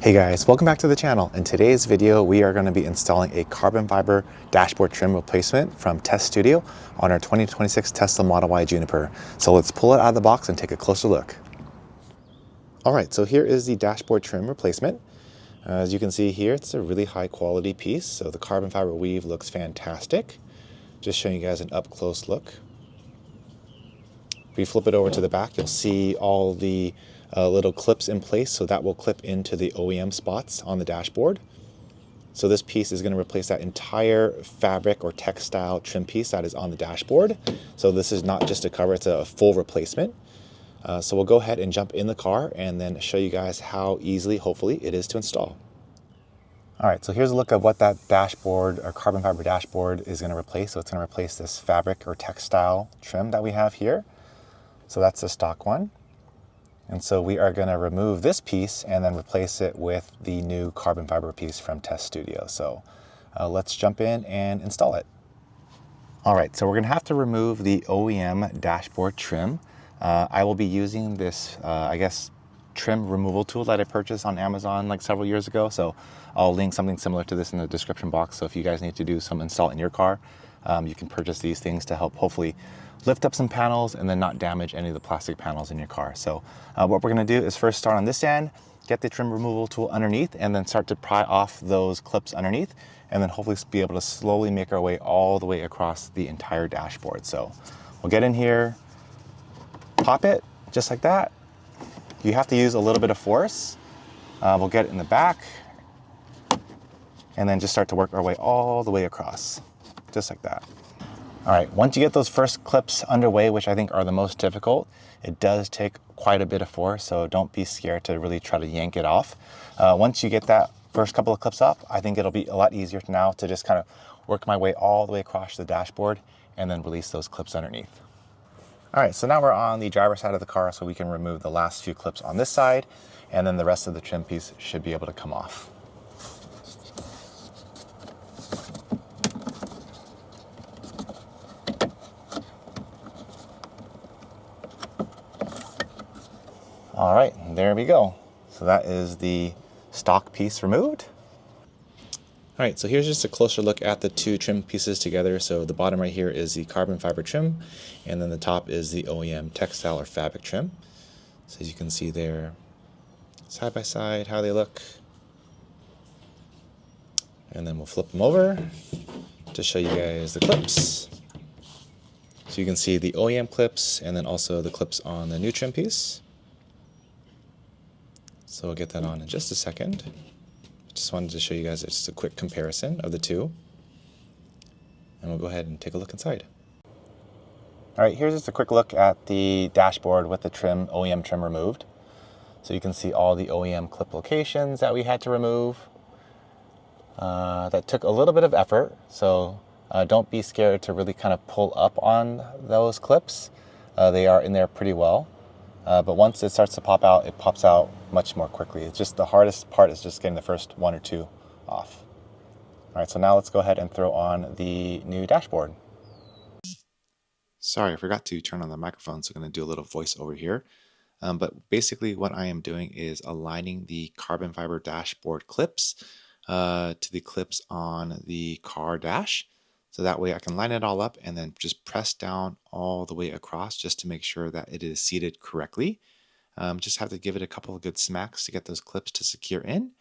Hey guys, welcome back to the channel. In today's video, we are going to be installing a carbon fiber dashboard trim replacement from TesStudio on our 2026 Tesla Model Y Juniper. So let's pull it out of the box and take a closer look. All right, so here is the dashboard trim replacement. As you can see here, it's a really high quality piece. So the carbon fiber weave looks fantastic. Just showing you guys an up close look. If we flip it over to the back, you'll see all the little clips in place, so that will clip into the OEM spots on the dashboard. So this piece is going to replace that entire fabric or textile trim piece that is on the dashboard. So this is not just a cover, it's a full replacement. So we'll go ahead and jump in the car and then show you guys how easily, hopefully, it is to install. All right, so here's a look of what that dashboard or carbon fiber dashboard is going to replace. So it's going to replace this fabric or textile trim that we have here. So that's the stock one. And so we are going to remove this piece and then replace it with the new carbon fiber piece from TesStudio. So let's jump in and install it. All right, so we're going to have to remove the OEM dashboard trim. I will be using this, trim removal tool that I purchased on Amazon like several years ago. So I'll link something similar to this in the description box. So if you guys need to do some install in your car, you can purchase these things to help hopefully lift up some panels and then not damage any of the plastic panels in your car. So what we're going to do is first start on this end, get the trim removal tool underneath, and then start to pry off those clips underneath, and then hopefully be able to slowly make our way all the way across the entire dashboard. So we'll get in here, pop it just like that. You have to use a little bit of force. We'll get it in the back and then just start to work our way all the way across, just like that. All right, once you get those first clips underway, which I think are the most difficult, it does take quite a bit of force, so don't be scared to really try to yank it off. Once you get that first couple of clips up, I think it'll be a lot easier now to just kind of work my way all the way across the dashboard and then release those clips underneath. All right, so now we're on the driver's side of the car, so we can remove the last few clips on this side, and then the rest of the trim piece should be able to come off. All right, there we go. So that is the stock piece removed. All right, so here's just a closer look at the two trim pieces together. So the bottom right here is the carbon fiber trim, and then the top is the OEM textile or fabric trim. So as you can see there, side by side, how they look. And then we'll flip them over to show you guys the clips. So you can see the OEM clips and then also the clips on the new trim piece. So we'll get that on in just a second. Just wanted to show you guys just a quick comparison of the two. And we'll go ahead and take a look inside. All right, here's just a quick look at the dashboard with the trim, OEM trim removed. So you can see all the OEM clip locations that we had to remove. That took a little bit of effort, so don't be scared to really kind of pull up on those clips. They are in there pretty well. But once it starts to pop out, it pops out much more quickly. It's just the hardest part is just getting the first one or two off. All right, so now let's go ahead and throw on the new dashboard. Sorry, I forgot to turn on the microphone, so I'm going to do a little voice over here. But basically what I am doing is aligning the carbon fiber dashboard clips to the clips on the car dash. So that way I can line it all up and then just press down all the way across just to make sure that it is seated correctly. Just have to give it a couple of good smacks to get those clips to secure in.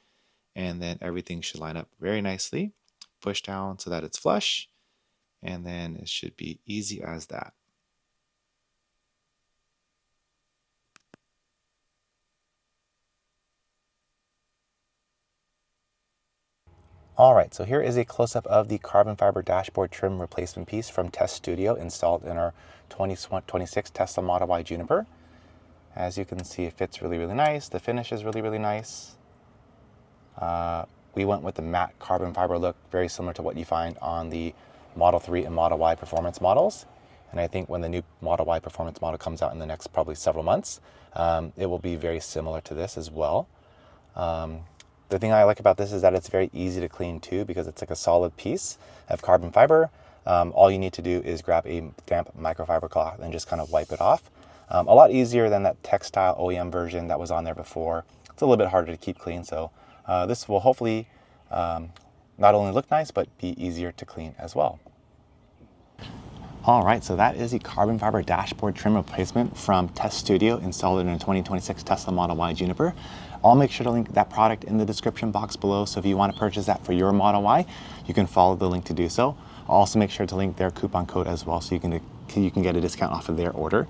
And then everything should line up very nicely. Push down so that it's flush. And then it should be easy as that. All right, so here is a close-up of the carbon fiber dashboard trim replacement piece from TesStudio installed in our 2026 Tesla Model Y Juniper. As you can see, it fits really, really nice. The finish is really, really nice. We went with the matte carbon fiber look, very similar to what you find on the Model 3 and Model Y performance models. And I think when the new Model Y performance model comes out in the next probably several months, it will be very similar to this as well. The thing I like about this is that it's very easy to clean too, because it's like a solid piece of carbon fiber. All you need to do is grab a damp microfiber cloth and just kind of wipe it off. A lot easier than that textile OEM version that was on there before. It's a little bit harder to keep clean, so This will hopefully not only look nice, but be easier to clean as well. All right, so that is the carbon fiber dashboard trim replacement from TesStudio, installed in a 2026 Tesla Model Y Juniper. I'll make sure to link that product in the description box below, so if you want to purchase that for your Model Y, you can follow the link to do so. I'll also make sure to link their coupon code as well, so you can get a discount off of their order.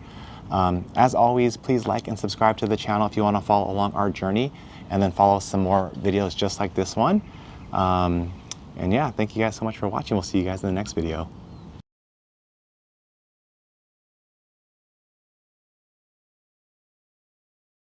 As always, please like and subscribe to the channel if you want to follow along our journey, and then follow some more videos just like this one. And yeah, thank you guys so much for watching. We'll see you guys in the next video.